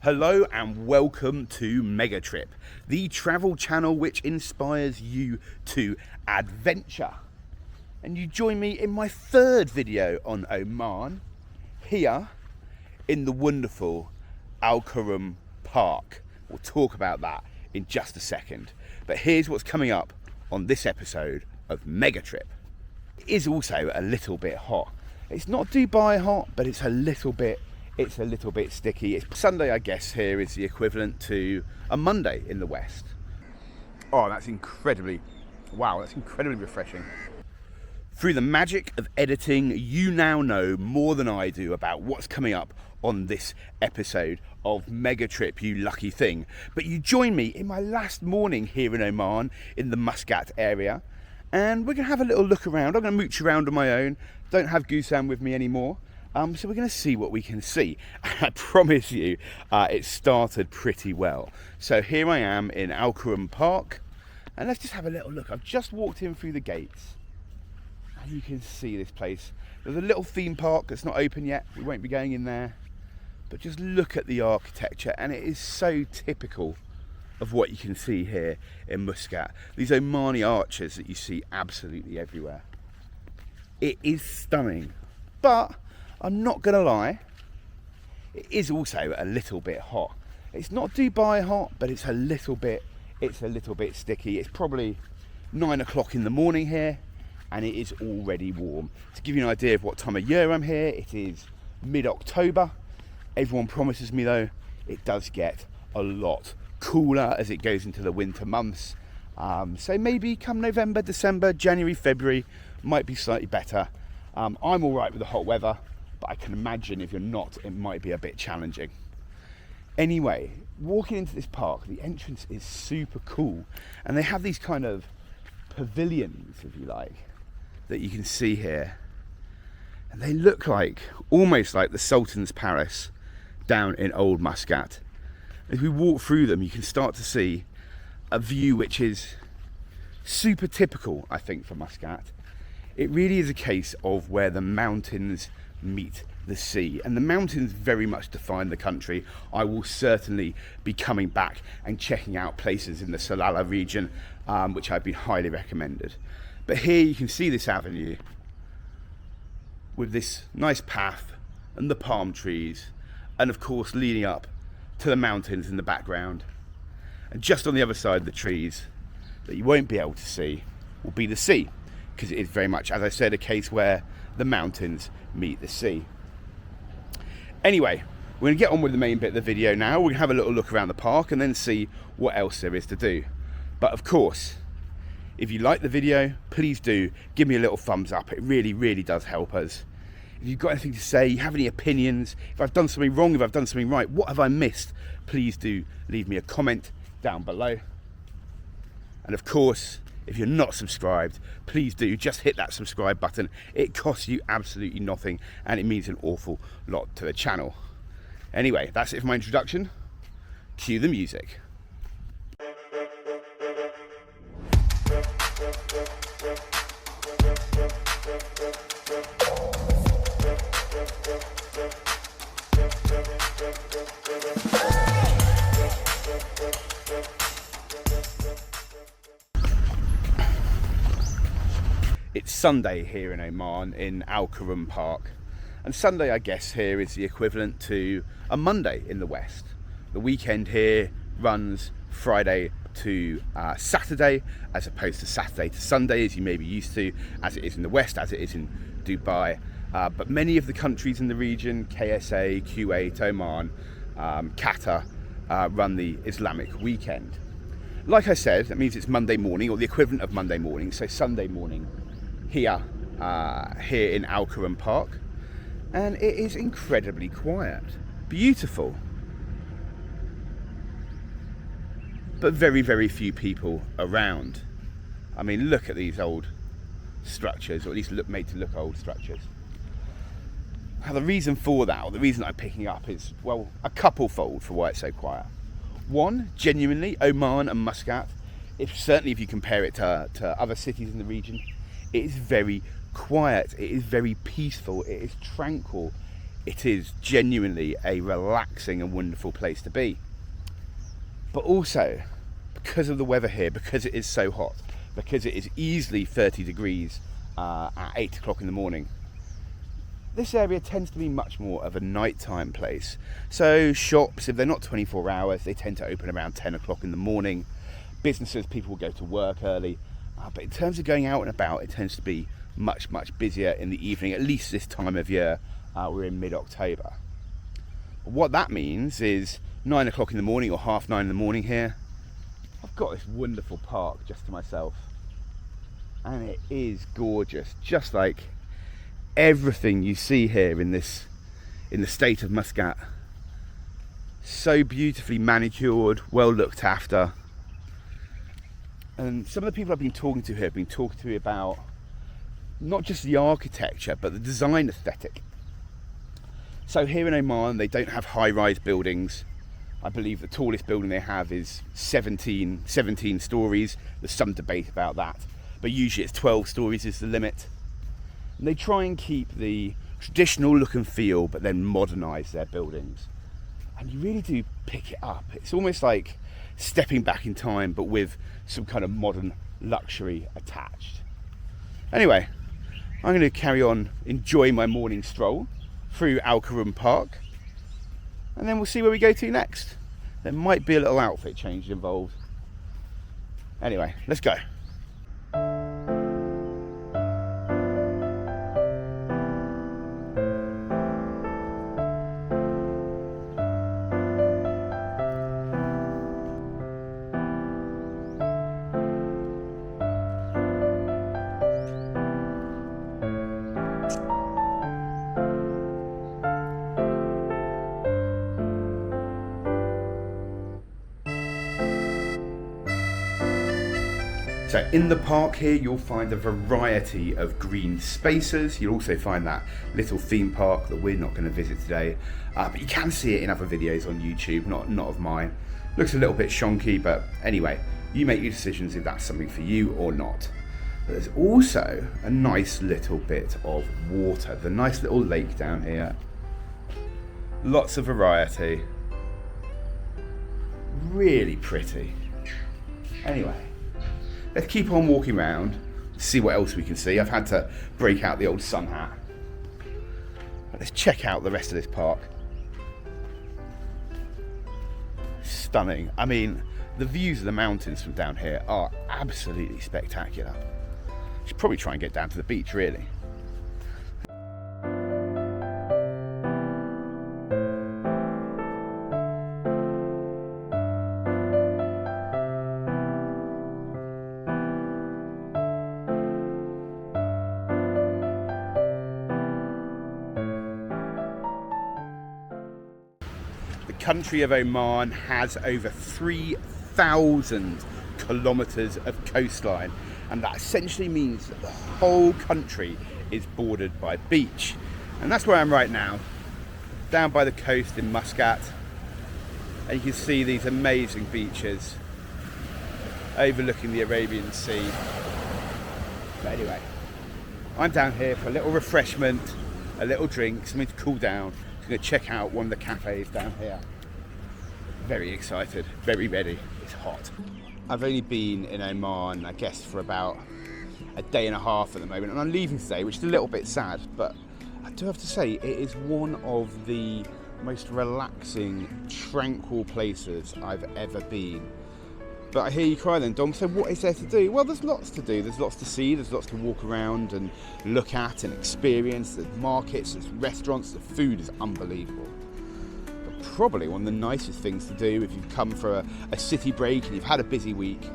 Hello and welcome to Megatrip, the travel channel which inspires you to adventure. And you join me in my third video on Oman, here in the wonderful Al Qurum Park. We'll talk about that in just a second. But here's what's coming up on this episode of Megatrip. It is also a little bit hot. It's not Dubai hot, but it's a little bit sticky. It's Sunday, I guess, here is the equivalent to a Monday in the West. Oh, that's incredibly refreshing. Through the magic of editing, you now know more than I do about what's coming up on this episode of Megatrip, you lucky thing. But you join me in my last morning here in Oman, in the Muscat area, and we're going to have a little look around. I'm going to mooch around on my own. Don't have Gusam with me anymore. So we're going to see what we can see. I promise you, it started pretty well. So here I am in Al Qurum Park, and let's just have a little look. I've just walked in through the gates, and you can see this place. There's a little theme park that's not open yet. We won't be going in there. But just look at the architecture, and it is so typical of what you can see here in Muscat. These Omani arches that you see absolutely everywhere. It is stunning, but I'm not gonna lie, it is also a little bit hot. It's not Dubai hot, but it's a little bit sticky. It's probably 9 o'clock in the morning here, and it is already warm. To give you an idea of what time of year I'm here, it is mid-October. Everyone promises me though, it does get a lot cooler as it goes into the winter months. So maybe come November, December, January, February, might be slightly better. I'm all right with the hot weather, but I can imagine if you're not, it might be a bit challenging. Anyway, walking into this park, the entrance is super cool, and they have these kind of pavilions, if you like, that you can see here, and they look like almost like the Sultan's Palace down in Old Muscat. As we walk through them, you can start to see a view which is super typical, I think, for Muscat. It really is a case of where the mountains meet the sea, and the mountains very much define the country. I will certainly be coming back and checking out places in the Salalah region, which I've been highly recommended. But here you can see this avenue with this nice path and the palm trees, and of course leading up to the mountains in the background. And just on the other side of the trees that you won't be able to see will be the sea, because it is very much, as I said, a case where the mountains meet the sea. Anyway, we're going to get on with the main bit of the video now. We're going to have a little look around the park and then see what else there is to do. But of course, if you like the video, please do give me a little thumbs up. It really, really does help us. If you've got anything to say, you have any opinions, if I've done something wrong, if I've done something right, what have I missed, please do leave me a comment down below. And of course, if you're not subscribed, please do just hit that subscribe button. It costs you absolutely nothing, and it means an awful lot to the channel. Anyway, that's it for my introduction. Cue the music. It's Sunday here in Oman, in Al Qurum Park. And Sunday, I guess, here is the equivalent to a Monday in the West. The weekend here runs Friday to Saturday, as opposed to Saturday to Sunday, as you may be used to, as it is in the West, as it is in Dubai. But many of the countries in the region, KSA, Kuwait, Oman, Qatar, run the Islamic weekend. Like I said, that means it's Monday morning, or the equivalent of Monday morning, so Sunday morning here in Al Qurum Park, and it is incredibly quiet, beautiful, but very, very few people around. I mean, look at these old structures, or at least made to look old structures. Now, the reason for that, or the reason I'm picking up, is, well, a couple-fold for why it's so quiet. One, genuinely, Oman and Muscat, certainly if you compare it to other cities in the region, it is very quiet, it is very peaceful, it is tranquil, it is genuinely a relaxing and wonderful place to be. But also, because of the weather here, because it is so hot, because it is easily 30 degrees at 8 o'clock in the morning, this area tends to be much more of a nighttime place. So shops, if they're not 24 hours, they tend to open around 10 o'clock in the morning. Businesses, people will go to work early. But in terms of going out and about, it tends to be much busier in the evening, at least this time of year. We're in mid-October. What that means is 9 o'clock in the morning or 9:30 in the morning here, I've got this wonderful park just to myself. And it is gorgeous, just like everything you see here in the state of Muscat. So beautifully manicured, well looked after. And some of the people I've been talking to here have been talking to me about not just the architecture, but the design aesthetic. So here in Oman, they don't have high-rise buildings. I believe the tallest building they have is 17 stories. There's some debate about that, but usually it's 12 stories is the limit. And they try and keep the traditional look and feel, but then modernise their buildings. And you really do pick it up. It's almost like stepping back in time, but with some kind of modern luxury attached. Anyway, I'm going to carry on enjoying my morning stroll through Al Karum Park, and then we'll see where we go to next. There might be a little outfit change involved. Anyway, let's go. So in the park here, you'll find a variety of green spaces. You'll also find that little theme park that we're not going to visit today, but you can see it in other videos on YouTube, not of mine. Looks a little bit shonky, but anyway, you make your decisions if that's something for you or not. But there's also a nice little bit of water, the nice little lake down here. Lots of variety. Really pretty. Anyway, let's keep on walking around, see what else we can see. I've had to break out the old sun hat. But let's check out the rest of this park. Stunning. I mean, the views of the mountains from down here are absolutely spectacular. Should probably try and get down to the beach, really. The country of Oman has over 3,000 kilometers of coastline, and that essentially means that the whole country is bordered by beach. And that's where I'm right now, down by the coast in Muscat, and you can see these amazing beaches overlooking the Arabian Sea. But anyway, I'm down here for a little refreshment, a little drink, something to cool down. I'm going to check out one of the cafes down here. Very excited, very ready. It's hot. I've only been in Oman, I guess, for about a day and a half at the moment, and I'm leaving today, which is a little bit sad, but I do have to say it is one of the most relaxing, tranquil places I've ever been. But I hear you cry then, Dom, so what is there to do? Well, there's lots to do. There's lots to see, there's lots to walk around and look at and experience. There's markets, there's restaurants, the food is unbelievable. But probably one of the nicest things to do if you've come for a city break and you've had a busy week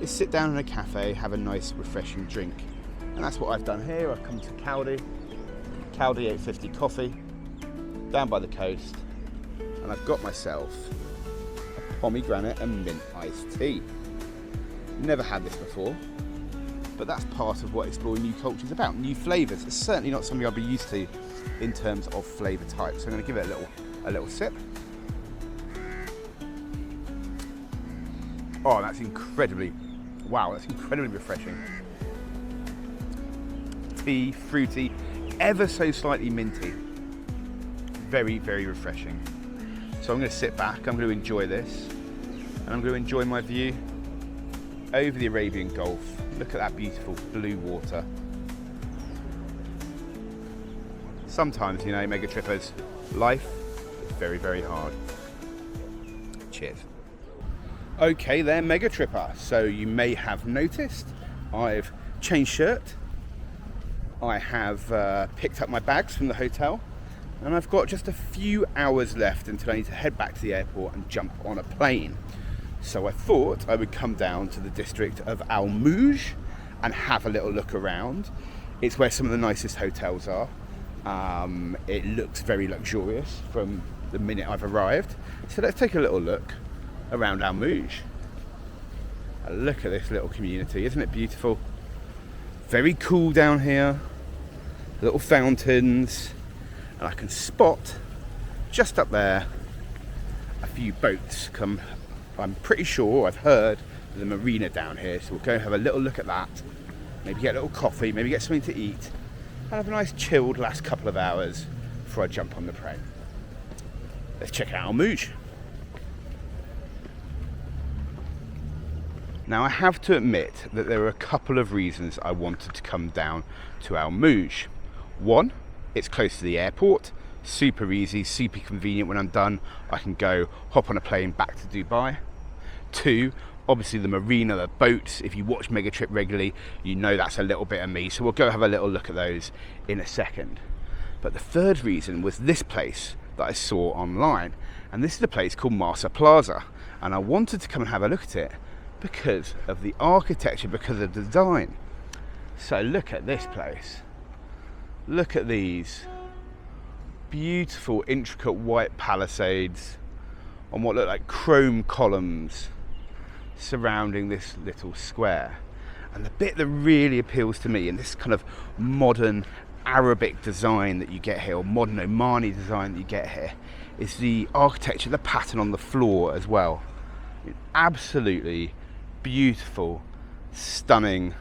is sit down in a cafe, have a nice refreshing drink. And that's what I've done here. I've come to Kaldi 850 coffee, down by the coast, and I've got myself pomegranate and mint iced tea. Never had this before, but that's part of what exploring new culture is about. New flavours. It's certainly not something I'll be used to in terms of flavour types. So I'm going to give it a little sip. Oh, that's incredibly refreshing. Tea, fruity, ever so slightly minty. very, very refreshing. So I'm going to sit back, I'm going to enjoy this, and I'm going to enjoy my view over the Arabian Gulf. Look at that beautiful blue water. Sometimes, you know, mega trippers, life is very, very hard. Cheers. Okay there, mega tripper. So you may have noticed I've changed shirt. I have picked up my bags from the hotel, and I've got just a few hours left until I need to head back to the airport and jump on a plane. So I thought I would come down to the district of Al Mouj and have a little look around. It's where some of the nicest hotels are. It looks very luxurious from the minute I've arrived. So let's take a little look around Al Mouj. Look at this little community, isn't it beautiful? Very cool down here. Little fountains, and I can spot just up there a few boats come. I'm pretty sure I've heard the marina down here, so we'll go and have a little look at that. Maybe get a little coffee, maybe get something to eat, and have a nice chilled last couple of hours before I jump on the plane. Let's check out Al Mouj. Now I have to admit that there are a couple of reasons I wanted to come down to Al Mouj. One, it's close to the airport, super easy, super convenient. When I'm done, I can go hop on a plane back to Dubai. Two, obviously the marina, the boats. If you watch Mega Trip regularly, you know that's a little bit of me. So we'll go have a little look at those in a second. But the third reason was this place that I saw online. And this is a place called Marsa Plaza. And I wanted to come and have a look at it because of the architecture, because of the design. So look at this place. Look at these beautiful, intricate white palisades on what look like chrome columns surrounding this little square. And the bit that really appeals to me in this kind of modern Arabic design that you get here, or modern Omani design that you get here, is the architecture, the pattern on the floor as well. Absolutely beautiful, stunning,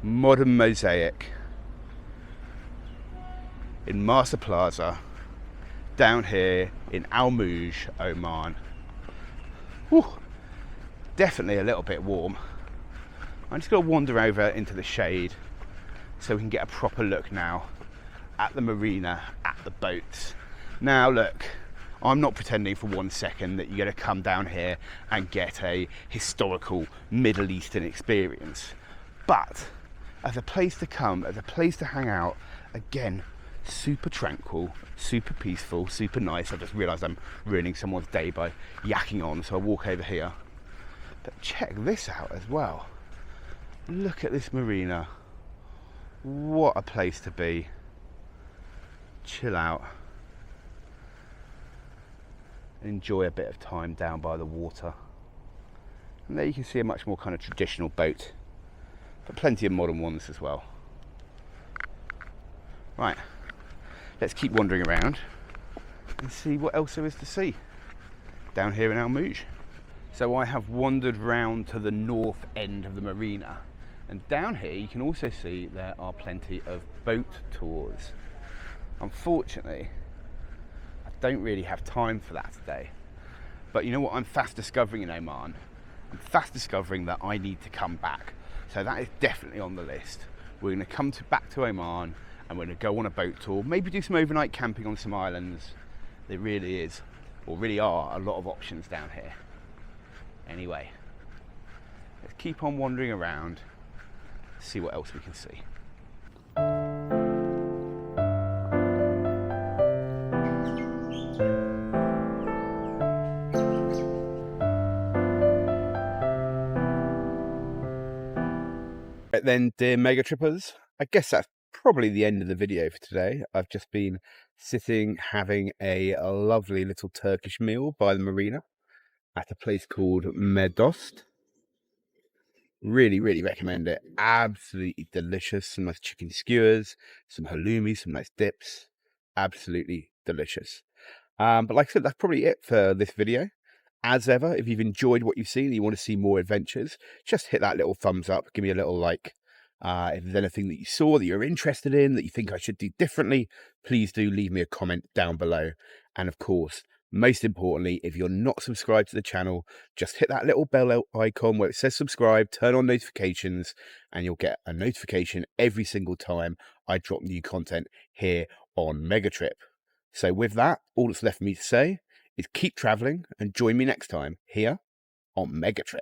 modern mosaic in Marsa Plaza, down here in Al Mouj, Oman. Whew, definitely a little bit warm. I'm just going to wander over into the shade so we can get a proper look now at the marina, at the boats. Now look, I'm not pretending for 1 second that you're going to come down here and get a historical Middle Eastern experience. But as a place to come, as a place to hang out, again, super tranquil, super peaceful, super nice. I just realised I'm ruining someone's day by yakking on, so I'll walk over here. But check this out as well. Look at this marina. What a place to be. Chill out. Enjoy a bit of time down by the water. And there you can see a much more kind of traditional boat, but plenty of modern ones as well. Right, let's keep wandering around and see what else there is to see down here in Al Mouj. So I have wandered round to the north end of the marina, and down here you can also see there are plenty of boat tours. Unfortunately, I don't really have time for that today. But you know what I'm fast discovering in Oman? I'm fast discovering that I need to come back. So that is definitely on the list. We're going to come back to Oman and we're going to go on a boat tour, maybe do some overnight camping on some islands. There really is, or really are, a lot of options down here. Anyway, let's keep on wandering around, see what else we can see. Right then, dear Mega Trippers, I guess that's probably the end of the video for today. I've just been sitting having a lovely little Turkish meal by the marina at a place called Medost. Really, really recommend it. Absolutely delicious. Some nice chicken skewers, some halloumi, some nice dips. Absolutely delicious. But like I said, that's probably it for this video. As ever, if you've enjoyed what you've seen and you want to see more adventures, just hit that little thumbs up, give me a little like, If there's anything that you saw that you're interested in, that you think I should do differently, please do leave me a comment down below. And of course, most importantly, if you're not subscribed to the channel, just hit that little bell icon where it says subscribe, turn on notifications, and you'll get a notification every single time I drop new content here on Megatrip. So with that, all that's left for me to say is keep traveling and join me next time here on Megatrip.